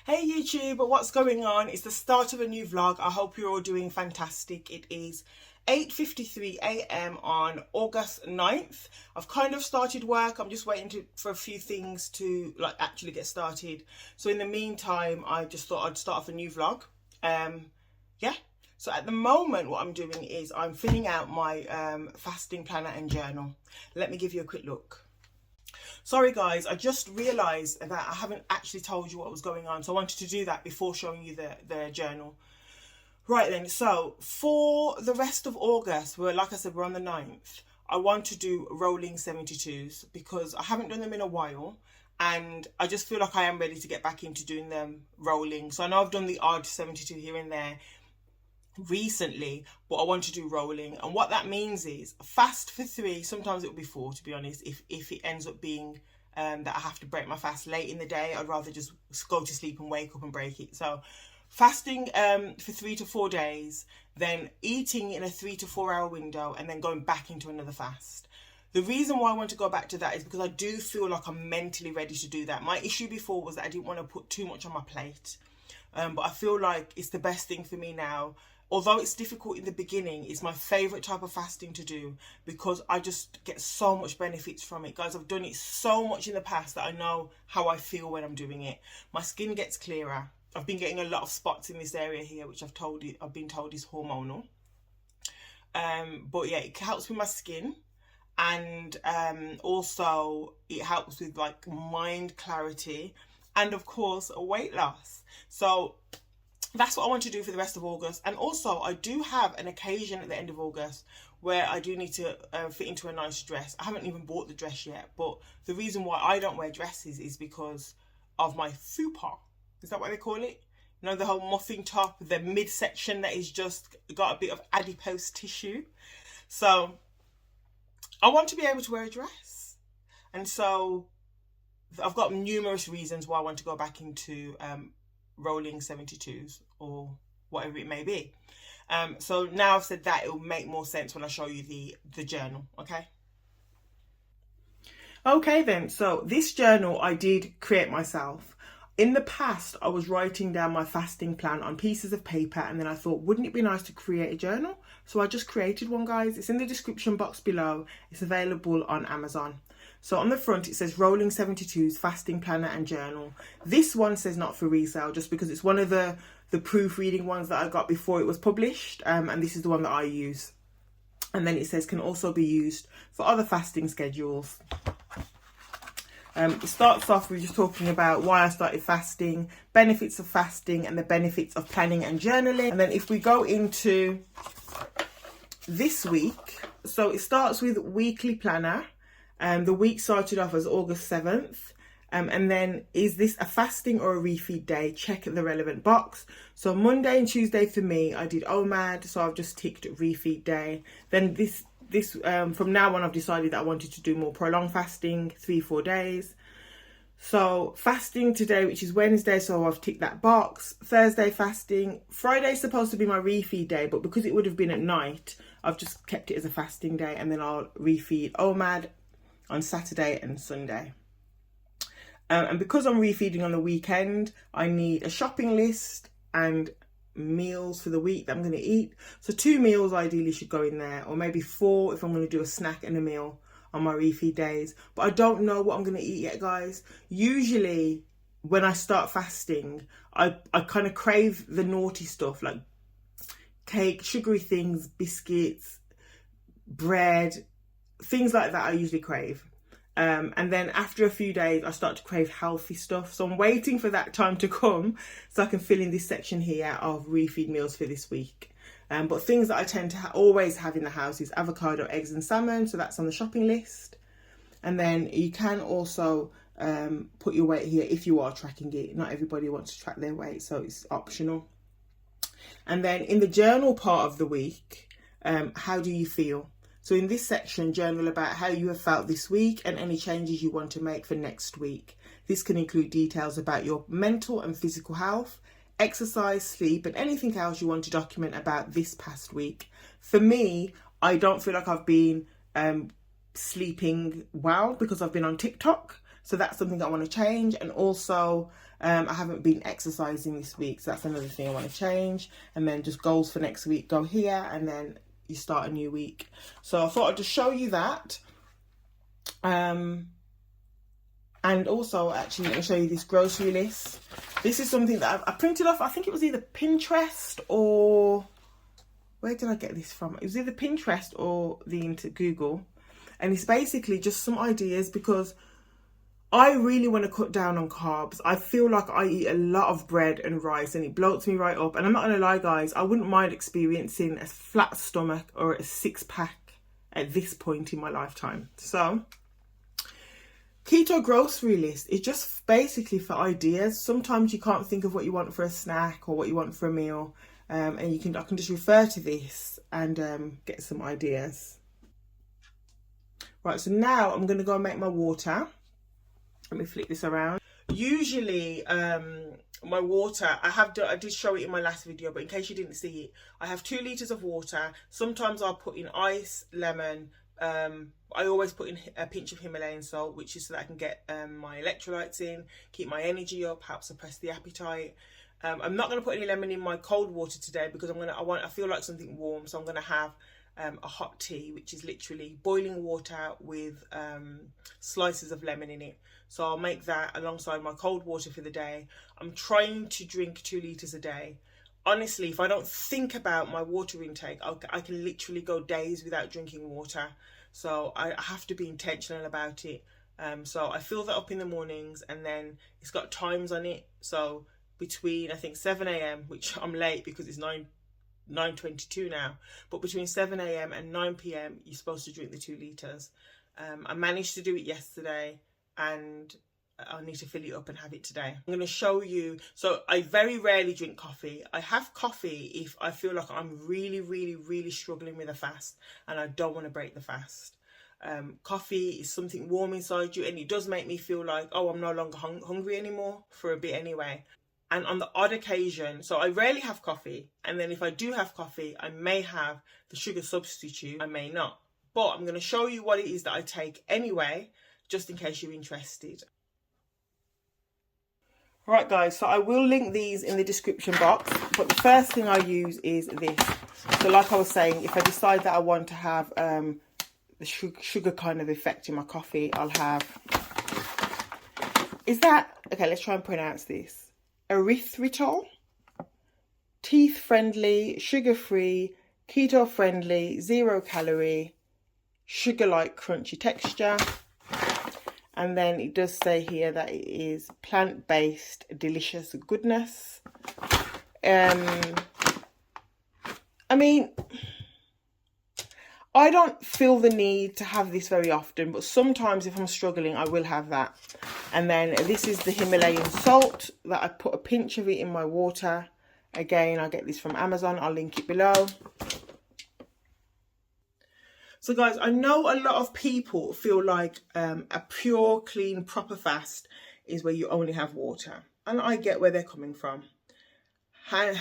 Hey YouTube, what's going on? It's the start of a new vlog. I hope you're all doing fantastic. It is 8:53 a.m. on August 9th. I've kind of started work. I'm just waiting for a few things to actually get started. So in the meantime, I just thought I'd start off a new vlog. Yeah. So at the moment, what I'm doing is I'm filling out my fasting planner and journal. Let me give you a quick look. Sorry guys, I just realised that I haven't actually told you what was going on, so I wanted to do that before showing you the journal. Right then, so for the rest of August, like I said, we're on the 9th, I want to do rolling 72's because I haven't done them in a while and I just feel like I am ready to get back into doing them rolling. So I know I've done the odd 72 here and there recently, but I want to do rolling, and what that means is fast for 3, sometimes it will be 4 to be honest, if it ends up being that I have to break my fast late in the day. I'd rather just go to sleep and wake up and break it. So fasting for 3 to 4 days, then eating in a 3 to 4 hour window, and then going back into another fast. The reason why I want to go back to that is because I do feel like I'm mentally ready to do that. My issue before was that I didn't want to put too much on my plate, but I feel like it's the best thing for me now. Although it's difficult in the beginning, it's my favourite type of fasting to do because I just get so much benefits from it. Guys, I've done it so much in the past that I know how I feel when I'm doing it. My skin gets clearer. I've been getting a lot of spots in this area here, which I've been told is hormonal. But yeah, it helps with my skin, and also it helps with like mind clarity, and of course weight loss. So that's what I want to do for the rest of August. And also I do have an occasion at the end of August where I do need to fit into a nice dress. I haven't even bought the dress yet, but the reason why I don't wear dresses is because of my fupa. Is that what they call it? You know, the whole muffin top, the midsection that is just got a bit of adipose tissue. So I want to be able to wear a dress. And so I've got numerous reasons why I want to go back into rolling 72's or whatever it may be. So now I've said that, it will make more sense when I show you the journal. Okay then, so this journal I did create myself. In the past, I was writing down my fasting plan on pieces of paper, and then I thought, wouldn't it be nice to create a journal? So I just created one, guys. It's in the description box below. It's available on Amazon. So on the front, it says Rolling 72's Fasting Planner and Journal. This one says not for resale, just because it's one of the proofreading ones that I got before it was published. And this is the one that I use. And then it says can also be used for other fasting schedules. It starts off with just talking about why I started fasting, benefits of fasting, and the benefits of planning and journaling. And then if we go into this week, so it starts with weekly planner. The week started off as August 7th. And then, is this a fasting or a refeed day? Check the relevant box. So Monday and Tuesday for me, I did OMAD. So I've just ticked refeed day. Then this from now on, I've decided that I wanted to do more prolonged fasting, 3-4 days. So fasting today, which is Wednesday, so I've ticked that box. Thursday fasting. Friday's supposed to be my refeed day, but because it would have been at night, I've just kept it as a fasting day, and then I'll refeed OMAD on Saturday and Sunday. And because I'm refeeding on the weekend, I need a shopping list and meals for the week that I'm going to eat. So 2 meals ideally should go in there, or maybe 4 if I'm going to do a snack and a meal on my refeed days. But I don't know what I'm going to eat yet, guys. Usually when I start fasting, I kind of crave the naughty stuff like cake, sugary things, biscuits, bread, things like that I usually crave. And then after a few days, I start to crave healthy stuff. So I'm waiting for that time to come so I can fill in this section here of refeed meals for this week. But things that I tend to always have in the house is avocado, eggs and salmon. So that's on the shopping list. And then you can also put your weight here if you are tracking it. Not everybody wants to track their weight, so it's optional. And then in the journal part of the week, how do you feel? So in this section, journal about how you have felt this week and any changes you want to make for next week. This can include details about your mental and physical health, exercise, sleep, and anything else you want to document about this past week. For me, I don't feel like I've been sleeping well because I've been on TikTok. So that's something I want to change. And also I haven't been exercising this week, so that's another thing I want to change. And then just goals for next week, go here, and then you start a new week. So I thought I'd just show you that. And also, actually, let me show you this grocery list. This is something that I printed off. I think it was either Pinterest or... where did I get this from? It was either Pinterest or into Google. And it's basically just some ideas, because I really want to cut down on carbs. I feel like I eat a lot of bread and rice and it bloats me right up. And I'm not going to lie, guys, I wouldn't mind experiencing a flat stomach or a six-pack at this point in my lifetime. So... keto grocery list is just basically for ideas. Sometimes you can't think of what you want for a snack or what you want for a meal, and I can just refer to this and get some ideas. Right, so now I'm going to go and make my water. Let me flip this around. Usually my water, I did show it in my last video, but in case you didn't see it, I have 2 litres of water. Sometimes I'll put in ice, lemon. I always put in a pinch of Himalayan salt, which is so that I can get my electrolytes in, keep my energy up, help suppress the appetite. I'm not going to put any lemon in my cold water today because I feel like something warm, so I'm going to have a hot tea, which is literally boiling water with slices of lemon in it. So I'll make that alongside my cold water for the day. I'm trying to drink 2 litres a day. Honestly, if I don't think about my water intake, I can literally go days without drinking water. So I have to be intentional about it. So I fill that up in the mornings, and then it's got times on it. So between, I think, 7 a.m, which I'm late because it's 9:22 now, but between 7 a.m. and 9 p.m, you're supposed to drink the 2 litres. I managed to do it yesterday, and I'll need to fill it up and have it today. I'm going to show you. So I very rarely drink coffee. I have coffee if I feel like I'm really, really, really struggling with a fast and I don't want to break the fast. Coffee is something warm inside you, and it does make me feel like, oh, I'm no longer hungry anymore for a bit anyway. And on the odd occasion, so I rarely have coffee. And then if I do have coffee, I may have the sugar substitute. I may not. But I'm going to show you what it is that I take anyway, just in case you're interested. Right, guys, so I will link these in the description box, but the first thing I use is this. So like I was saying, if I decide that I want to have the sugar kind of effect in my coffee, I'll have, okay, let's try and pronounce this. Erythritol, teeth-friendly, sugar-free, keto-friendly, 0 calorie, sugar-like crunchy texture. And then it does say here that it is plant-based delicious goodness. I mean, I don't feel the need to have this very often, but sometimes if I'm struggling, I will have that. And then this is the Himalayan salt that I put a pinch of it in my water. Again, I get this from Amazon. I'll link it below. So guys, I know a lot of people feel like a pure, clean, proper fast is where you only have water. And I get where they're coming from. I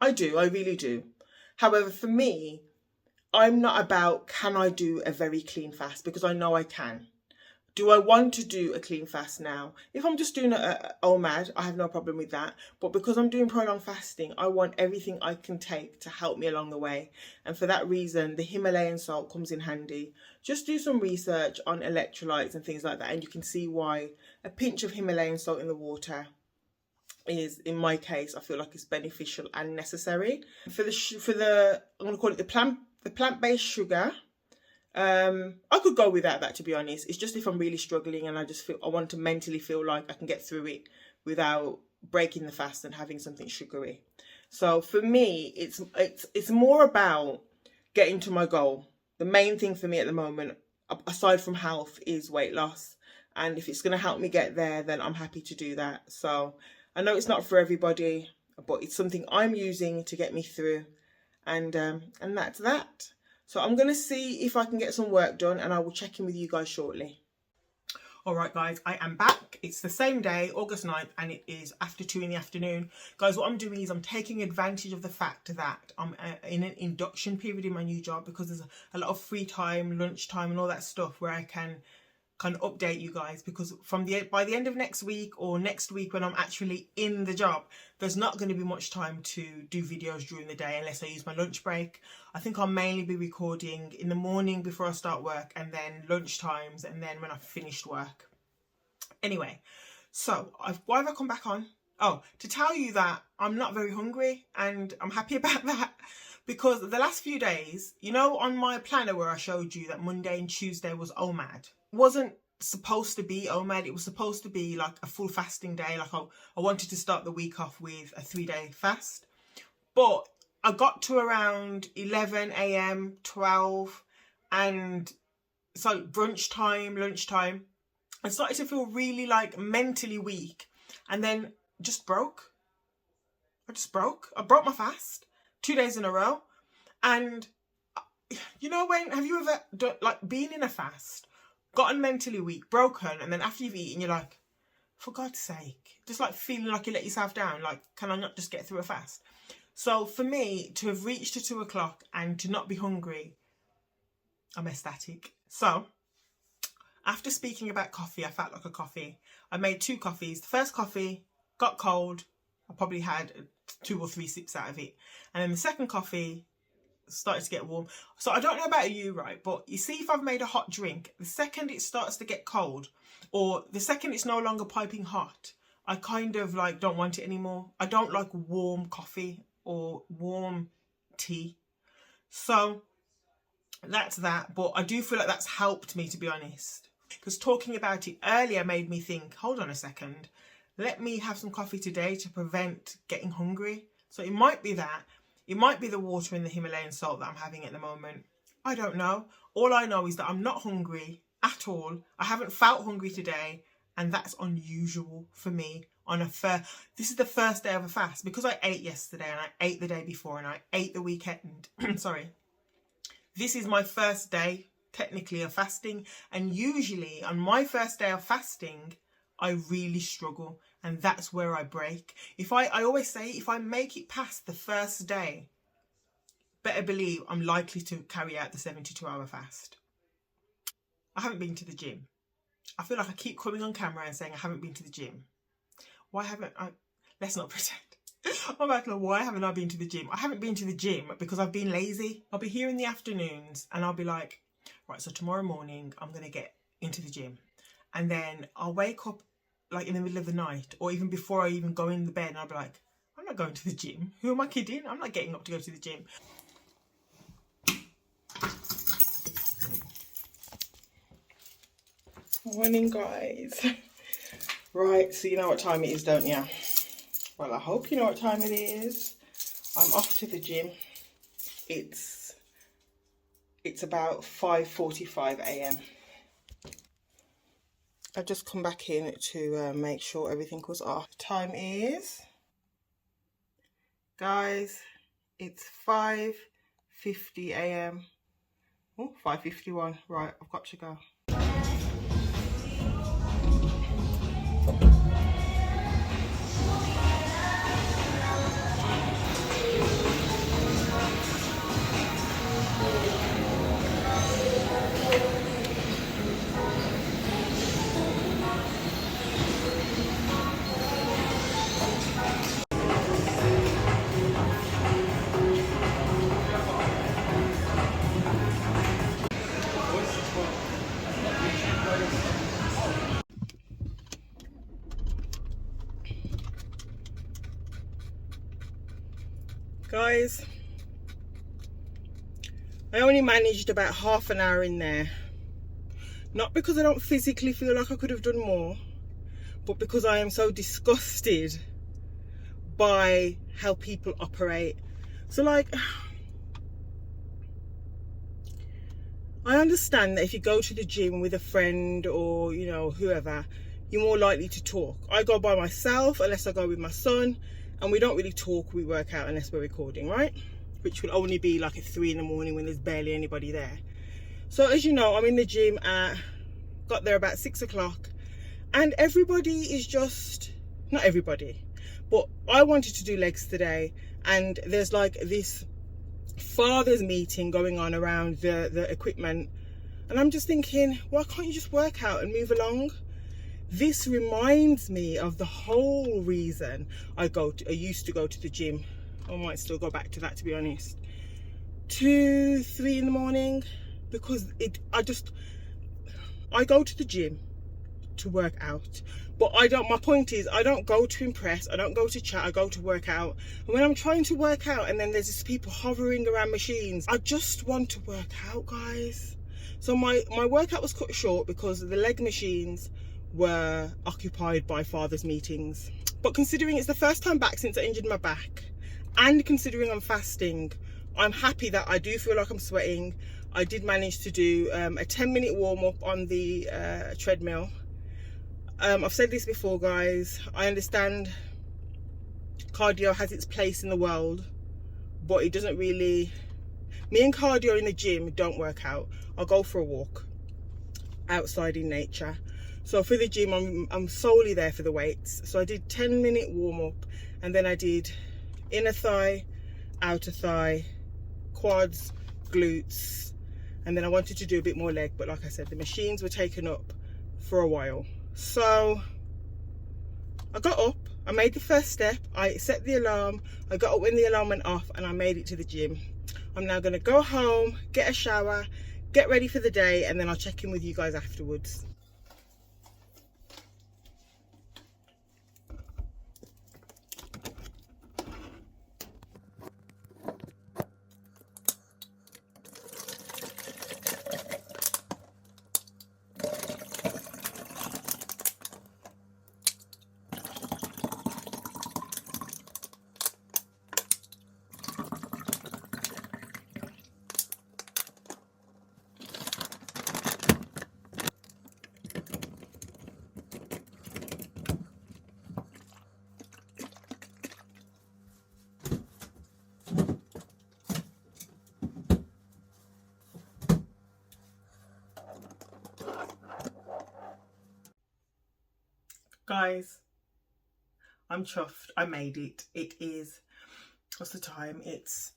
really do. However, for me, I'm not about, can I do a very clean fast? Because I know I can. Do I want to do a clean fast now? If I'm just doing a OMAD, I have no problem with that. But because I'm doing prolonged fasting, I want everything I can take to help me along the way. And for that reason, the Himalayan salt comes in handy. Just do some research on electrolytes and things like that, and you can see why a pinch of Himalayan salt in the water is, in my case, I feel like it's beneficial and necessary. For the I'm going to call it the plant-based sugar. I could go without that, to be honest. It's just if I'm really struggling and I want to mentally feel like I can get through it without breaking the fast and having something sugary. So for me, it's more about getting to my goal. The main thing for me at the moment, aside from health, is weight loss. And if it's going to help me get there, then I'm happy to do that. So I know it's not for everybody, but it's something I'm using to get me through. And that's that. So I'm going to see if I can get some work done, and I will check in with you guys shortly. All right, guys, I am back. It's the same day, August 9th, and it is after 2 in the afternoon. Guys, what I'm doing is I'm taking advantage of the fact that I'm in an induction period in my new job, because there's a lot of free time, lunch time and all that stuff where I can kind of update you guys, because by the end of next week, or next week when I'm actually in the job, there's not going to be much time to do videos during the day unless I use my lunch break. I think I'll mainly be recording in the morning before I start work, and then lunch times, and then when I've finished work. Anyway, so why have I come back on? Oh, to tell you that I'm not very hungry, and I'm happy about that, because the last few days, you know, on my planner where I showed you that Monday and Tuesday was OMAD, it wasn't supposed to be OMAD. It was supposed to be like a full fasting day. Like I wanted to start the week off with a 3-day fast, but I got to around 11 a.m, 12, and so brunch time, lunchtime, I started to feel really like mentally weak, and then just broke. I broke my fast 2 days in a row. And you know, have you ever done, like, been in a fast, gotten mentally weak, broken, and then after you've eaten, you're like, for God's sake, just like feeling like you let yourself down, like, can I not just get through a fast? So for me to have reached to 2 o'clock and to not be hungry, I'm ecstatic. So after speaking about coffee, I felt like a coffee. I made 2 coffees. The first coffee got cold. I probably had 2 or 3 sips out of it. And then the second coffee started to get warm. So I don't know about you, right? But you see, if I've made a hot drink, the second it starts to get cold, or the second it's no longer piping hot, I kind of like don't want it anymore. I don't like warm coffee or warm tea. So that's that. But I do feel like that's helped me, to be honest, because talking about it earlier made me think, hold on a second, let me have some coffee today to prevent getting hungry. So it might be that. It might be the water and the Himalayan salt that I'm having at the moment. I don't know. All I know is that I'm not hungry at all. I haven't felt hungry today, and that's unusual for me on this is the first day of a fast, because I ate yesterday and I ate the day before and I ate the weekend. Sorry. This is my first day technically of fasting, and usually on my first day of fasting I really struggle, and that's where I break. I always say, if I make it past the first day, better believe I'm likely to carry out the 72-hour fast. I haven't been to the gym. I feel like I keep coming on camera and saying I haven't been to the gym. Why haven't I? Let's not pretend. I'm like, why haven't I been to the gym? I haven't been to the gym because I've been lazy. I'll be here in the afternoons and I'll be like, right, so tomorrow morning I'm going to get into the gym. And then I'll wake up like in the middle of the night, or even before I even go in the bed, and I'll be like, I'm not going to the gym. Who am I kidding? I'm not getting up to go to the gym. Morning, guys. Right, so you know what time it is, don't you? Well, I hope you know what time it is. I'm off to the gym. It's about 5:45 a.m. I've just come back in to make sure everything was off. Time is, guys, it's 5:50 a.m. Oh, 5:51. Right, I've got to go. Guys, I only managed about half an hour in there. Not because I don't physically feel like I could have done more, but because I am so disgusted by how people operate. So like, I understand that if you go to the gym with a friend or, you know, whoever, you're more likely to talk. I go by myself unless I go with my son, and we don't really talk, we work out unless we're recording, right? Which will only be like at 3 in the morning when there's barely anybody there. So as you know, I'm in the gym got there about 6 o'clock, and everybody is just, not everybody, but I wanted to do legs today, and there's like this father's meeting going on around the equipment And I'm just thinking, why can't you just work out and move along? This reminds me of the whole reason I used to go to the gym. I might still go back to that, to be honest. 2, 3 in the morning, because I go to the gym to work out, but my point is, I don't go to impress, I don't go to chat, I go to work out. And when I'm trying to work out and then there's just people hovering around machines, I just want to work out, guys. So my workout was cut short because the leg machines were occupied by father's meetings. But considering it's the first time back since I injured my back, and considering I'm fasting, I'm happy that I do feel like I'm sweating. I did manage to do a 10-minute warm-up on the treadmill. I've said this before, guys, I understand cardio has its place in the world, but it doesn't really... Me and cardio in the gym don't work out. I'll go for a walk outside in nature. So for the gym, I'm solely there for the weights. So I did 10-minute warm-up, and then I did inner thigh, outer thigh, quads, glutes, and then I wanted to do a bit more leg, but like I said, the machines were taken up for a while. So I got up, I made the first step, I set the alarm, I got up when the alarm went off, and I made it to the gym. I'm now going to go home, get a shower, get ready for the day, and then I'll check in with you guys afterwards. Guys, I'm chuffed. I made it. It is, what's the time? It's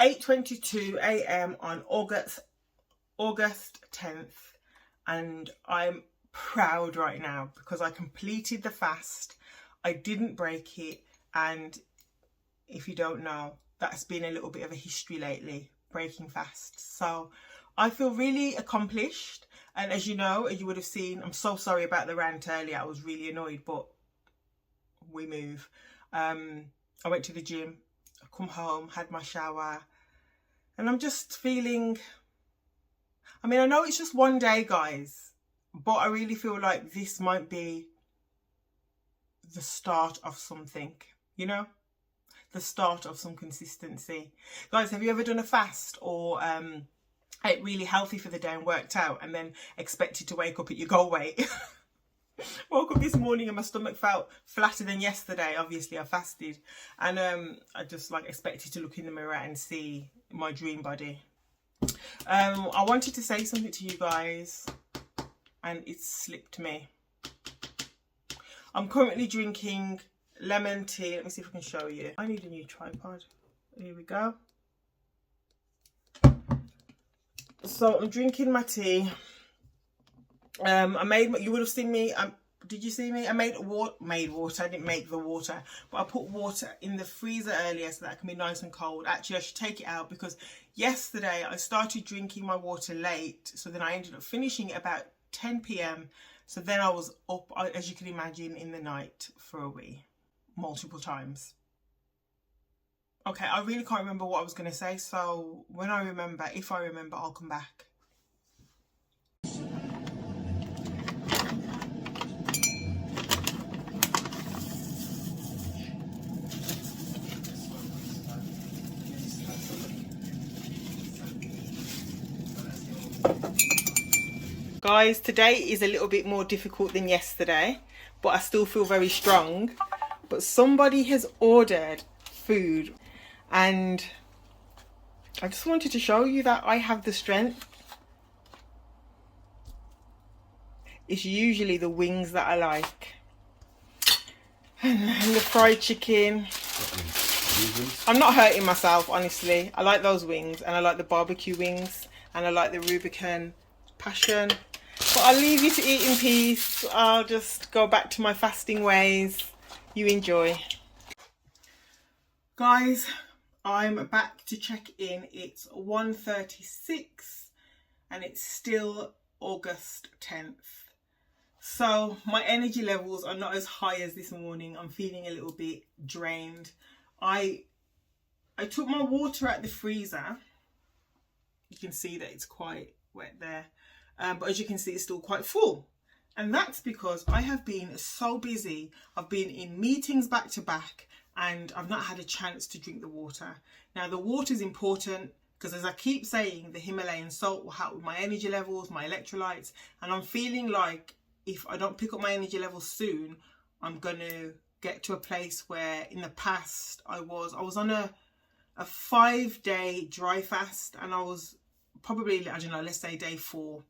8:22 a.m. on August 10th, and I'm proud right now because I completed the fast. I didn't break it, and if you don't know, that's been a little bit of a history lately, breaking fasts. So I feel really accomplished. And as you know, as you would have seen, I'm so sorry about the rant earlier. I was really annoyed, but we move. I went to the gym, I come home, had my shower, and I'm just feeling, I mean, I know it's just one day, guys, but I really feel like this might be the start of something, you know? The start of some consistency. Guys, have you ever done a fast or ate really healthy for the day and worked out and then expected to wake up at your goal weight? Woke up this morning and my stomach felt flatter than yesterday. Obviously I fasted, and I just like expected to look in the mirror and see my dream body. I wanted to say something to you guys and it slipped me. I'm currently drinking lemon tea. Let me see if I can show you. I need a new tripod. Here we go. So I'm drinking my tea. You would have seen me. Did you see me? I made water. I didn't make the water, but I put water in the freezer earlier so that it can be nice and cold. Actually, I should take it out because yesterday I started drinking my water late, so then I ended up finishing at about 10 p.m. So then I was up, as you can imagine, in the night for a wee, multiple times. Okay, I really can't remember what I was going to say, so when I remember, if I remember, I'll come back. Guys, today is a little bit more difficult than yesterday, but I still feel very strong. But somebody has ordered food, and I just wanted to show you that I have the strength. It's usually the wings that I like, and the fried chicken. I'm not hurting myself, honestly. I like those wings, and I like the barbecue wings, and I like the Rubicon passion. But I'll leave you to eat in peace. I'll just go back to my fasting ways. You enjoy. Guys, I'm back to check in. It's 1:36 and it's still August 10th. So my energy levels are not as high as this morning. I'm feeling a little bit drained. I took my water out the freezer. You can see that it's quite wet there. But as you can see, it's still quite full. And that's because I have been so busy. I've been in meetings back to back and I've not had a chance to drink the water. Now the water is important because, as I keep saying, the Himalayan salt will help with my energy levels, my electrolytes. And I'm feeling like if I don't pick up my energy levels soon, I'm going to get to a place where in the past I was on a 5-day dry fast, and I was probably, I don't know, let's say day 4.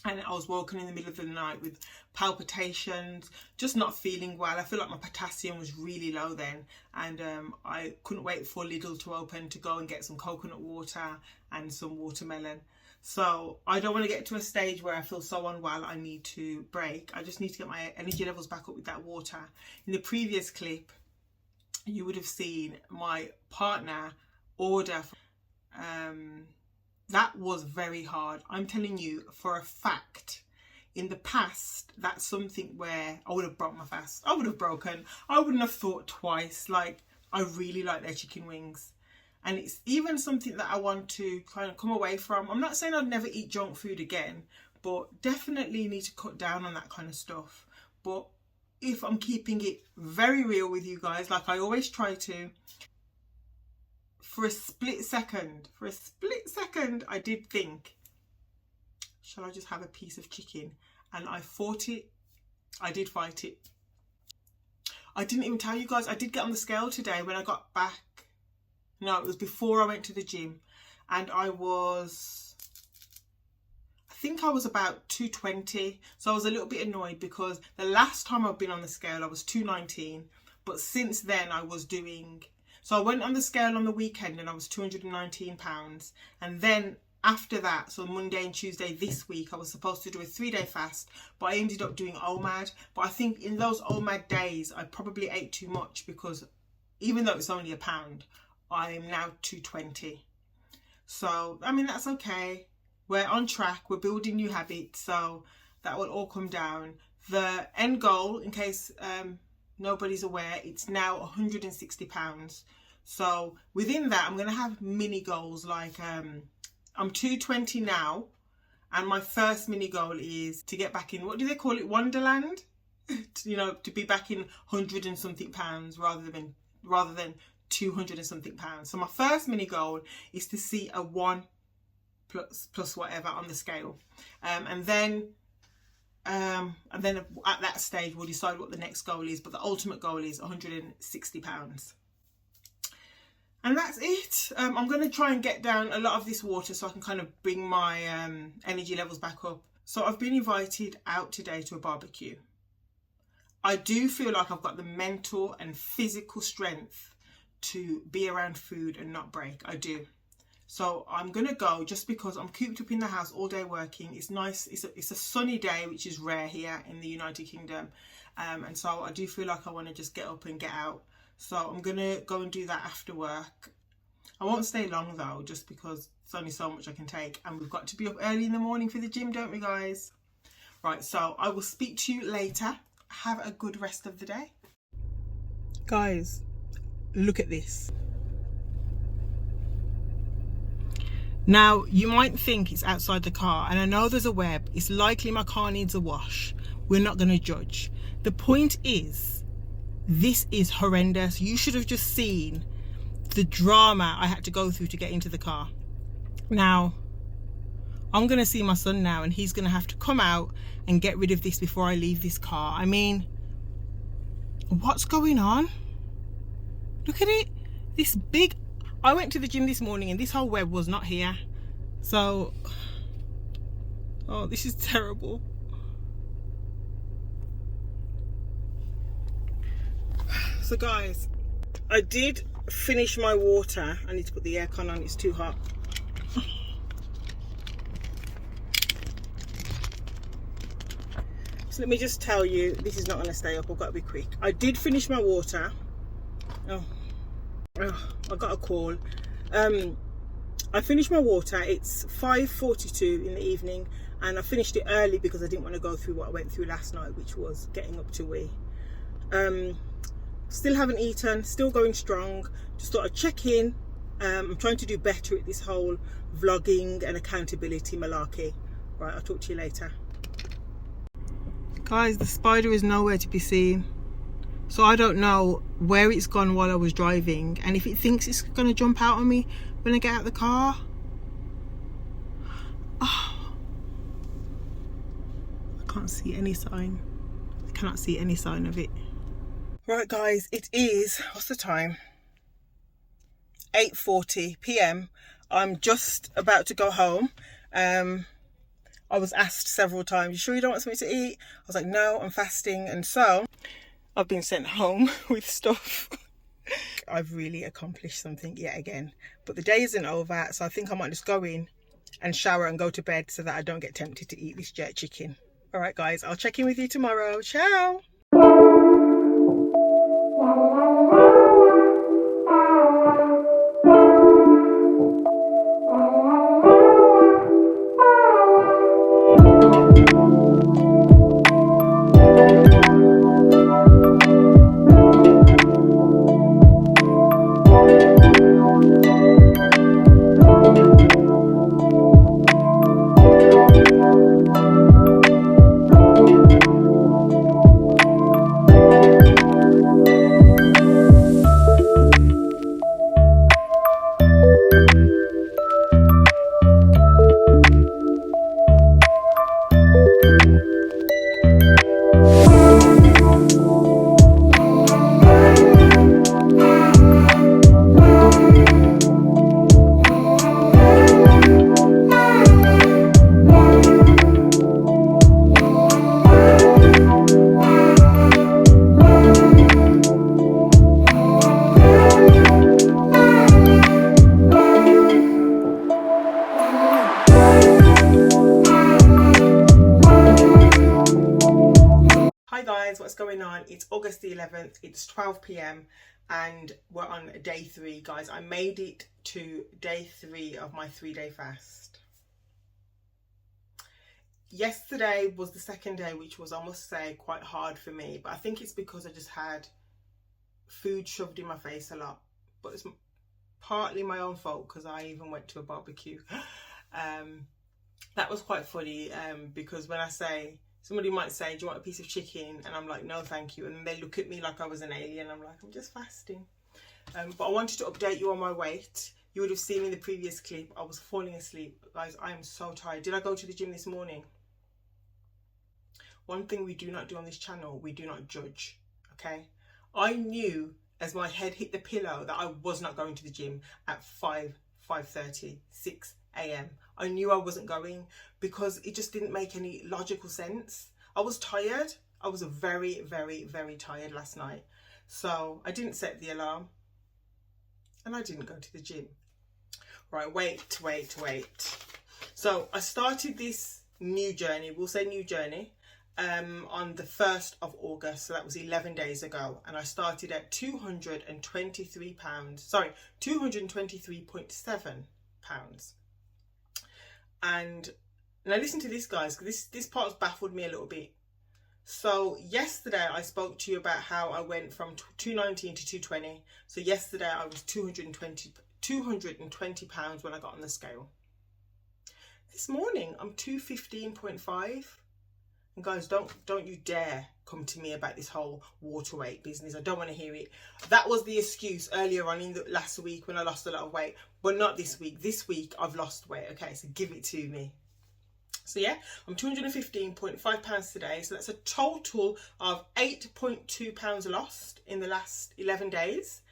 And I was woken in the middle of the night with palpitations, just not feeling well. I feel like my potassium was really low then. And I couldn't wait for Lidl to open to go and get some coconut water and some watermelon. So I don't want to get to a stage where I feel so unwell I need to break. I just need to get my energy levels back up with that water. In the previous clip, you would have seen my partner order. That was very hard. I'm telling you for a fact, in the past, that's something where I would have broke my fast. I would have broken. I wouldn't have thought twice. Like, I really like their chicken wings. And it's even something that I want to kind of come away from. I'm not saying I'd never eat junk food again, but definitely need to cut down on that kind of stuff. But if I'm keeping it very real with you guys, like I always try to, for a split second, I did think, shall I just have a piece of chicken? And I fought it. I did fight it. I didn't even tell you guys, I did get on the scale today when I got back. No, it was before I went to the gym. And I think I was about 220. So I was a little bit annoyed because the last time I've been on the scale, I was 219. But since then I was doing... So I went on the scale on the weekend and I was 219 pounds. And then after that, so Monday and Tuesday this week, I was supposed to do a 3-day fast, but I ended up doing OMAD. But I think in those OMAD days, I probably ate too much because even though it's only a pound, I'm now 220. So, I mean, that's okay. We're on track. We're building new habits. So that will all come down. The end goal, in case... nobody's aware, it's now 160 pounds. So within that, I'm going to have mini goals. Like I'm 220 now, and my first mini goal is to get back in, what do they call it, Wonderland? You know, to be back in 100 and something pounds rather than 200 and something pounds. So my first mini goal is to see a 1 plus whatever on the scale, and then at that stage we'll decide what the next goal is, but the ultimate goal is 160 pounds. And that's it. I'm going to try and get down a lot of this water so I can kind of bring my energy levels back up. So I've been invited out today to a barbecue. I do feel like I've got the mental and physical strength to be around food and not break. I do. So I'm going to go just because I'm cooped up in the house all day working. It's nice. It's a sunny day, which is rare here in the United Kingdom. And so I do feel like I want to just get up and get out. So I'm going to go and do that after work. I won't stay long though, just because it's only so much I can take. And we've got to be up early in the morning for the gym, don't we, guys? Right, so I will speak to you later. Have a good rest of the day. Guys, look at this. Now, you might think it's outside the car, and I know there's a web. It's likely my car needs a wash. We're not going to judge. The point is, this is horrendous. You should have just seen the drama I had to go through to get into the car. Now, I'm going to see my son now, and he's going to have to come out and get rid of this before I leave this car. I mean, what's going on? Look at it. This big... I went to the gym this morning and this whole web was not here. So, oh, this is terrible. So guys, I did finish my water. I need to put the aircon on, it's too hot. So let me just tell you, this is not going to stay up. I've got to be quick. I did finish my water. Oh, I got a call. I finished my water. It's 5:42 in the evening, and I finished it early because I didn't want to go through what I went through last night, which was getting up to wee. Still haven't eaten, still going strong. Just thought I'd check in. I'm trying to do better at this whole vlogging and accountability malarkey. Right, I'll talk to you later. Guys, the spider is nowhere to be seen. So I don't know where it's gone while I was driving, and if it thinks it's going to jump out on me when I get out of the car. Oh, I can't see any sign. I cannot see any sign of it. Right guys, it is, what's the time? 8:40 p.m. I'm just about to go home. I was asked several times, you sure you don't want something to eat? I was like, no, I'm fasting. And so I've been sent home with stuff. I've really accomplished something yet again, but the day isn't over, so I think I might just go in and shower and go to bed so that I don't get tempted to eat this jerk chicken. All right guys, I'll check in with you tomorrow. Ciao. What's going on? It's August the 11th, it's 12 p.m. and we're on day 3, guys. I made it to day 3 of my 3-day fast. Yesterday was the second day, which was, I must say, quite hard for me, but I think it's because I just had food shoved in my face a lot, but it's partly my own fault because I even went to a barbecue. That was quite funny because when I say, somebody might say, do you want a piece of chicken? And I'm like, no, thank you. And then they look at me like I was an alien. I'm like, I'm just fasting. But I wanted to update you on my weight. You would have seen in the previous clip, I was falling asleep. Guys, I am so tired. Did I go to the gym this morning? One thing we do not do on this channel, we do not judge, okay? I knew as my head hit the pillow that I was not going to the gym at 5:30, 6 a.m. I knew I wasn't going because it just didn't make any logical sense. I was tired. I was very, very, very tired last night. So I didn't set the alarm and I didn't go to the gym. Right, wait. So I started this new journey, we'll say new journey, on the 1st of August. So that was 11 days ago. And I started at 223 pounds, sorry, 223.7 pounds. And now listen to this, guys, because this part's baffled me a little bit. So yesterday I spoke to you about how I went from 219 to 220. So yesterday I was 220 pounds when I got on the scale. This morning I'm 215.5. And guys, don't you dare come to me about this whole water weight business. I don't want to hear it. That was the excuse earlier on in the last week when I lost a lot of weight, but not this week. This week I've lost weight. Okay, so give it to me. So yeah, I'm 215.5 pounds today. So that's a total of 8.2 pounds lost in the last 11 days.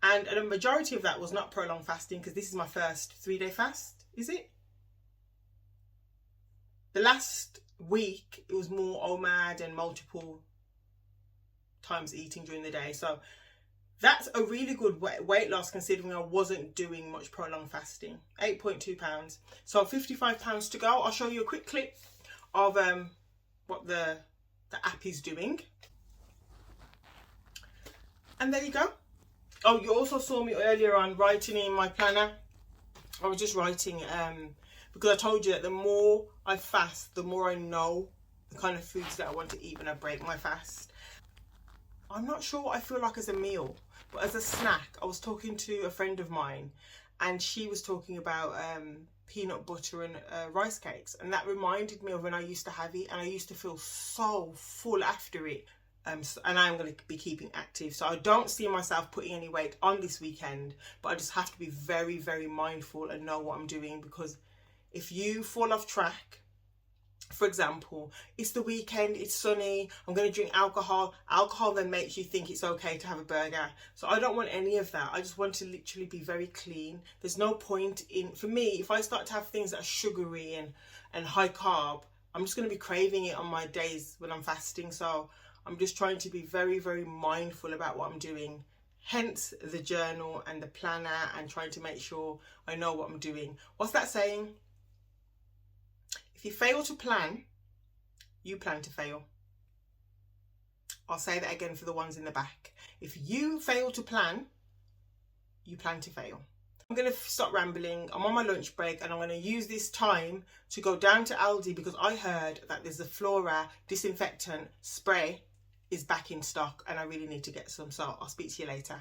And a majority of that was not prolonged fasting because this is my first 3-day fast, is it? The last week it was more OMAD and multiple times eating during the day. So that's a really good weight loss considering I wasn't doing much prolonged fasting. 8.2 pounds. So 55 pounds to go. I'll show you a quick clip of what the the app is doing. And there you go. Oh, you also saw me earlier on writing in my planner. I was just writing because I told you that the more I fast, the more I know the kind of foods that I want to eat when I break my fast. I'm not sure what I feel like as a meal, but as a snack, I was talking to a friend of mine and she was talking about peanut butter and rice cakes, and that reminded me of when I used to have it, and I used to feel so full after it. And I'm going to be keeping active, so I don't see myself putting any weight on this weekend, but I just have to be very, very mindful and know what I'm doing, because if you fall off track, for example, it's the weekend, it's sunny, I'm going to drink alcohol then makes you think it's okay to have a burger. So I don't want any of that. I just want to literally be very clean. There's no point in, for me, if I start to have things that are sugary and high carb, I'm just going to be craving it on my days when I'm fasting. So I'm just trying to be very, very mindful about what I'm doing. Hence the journal and the planner, and trying to make sure I know what I'm doing. What's that saying? If you fail to plan, you plan to fail. I'll say that again for the ones in the back. If you fail to plan, you plan to fail. I'm going to stop rambling. I'm on my lunch break and I'm going to use this time to go down to Aldi, because I heard that there's a Flora disinfectant spray is back in stock and I really need to get some. So I'll speak to you later.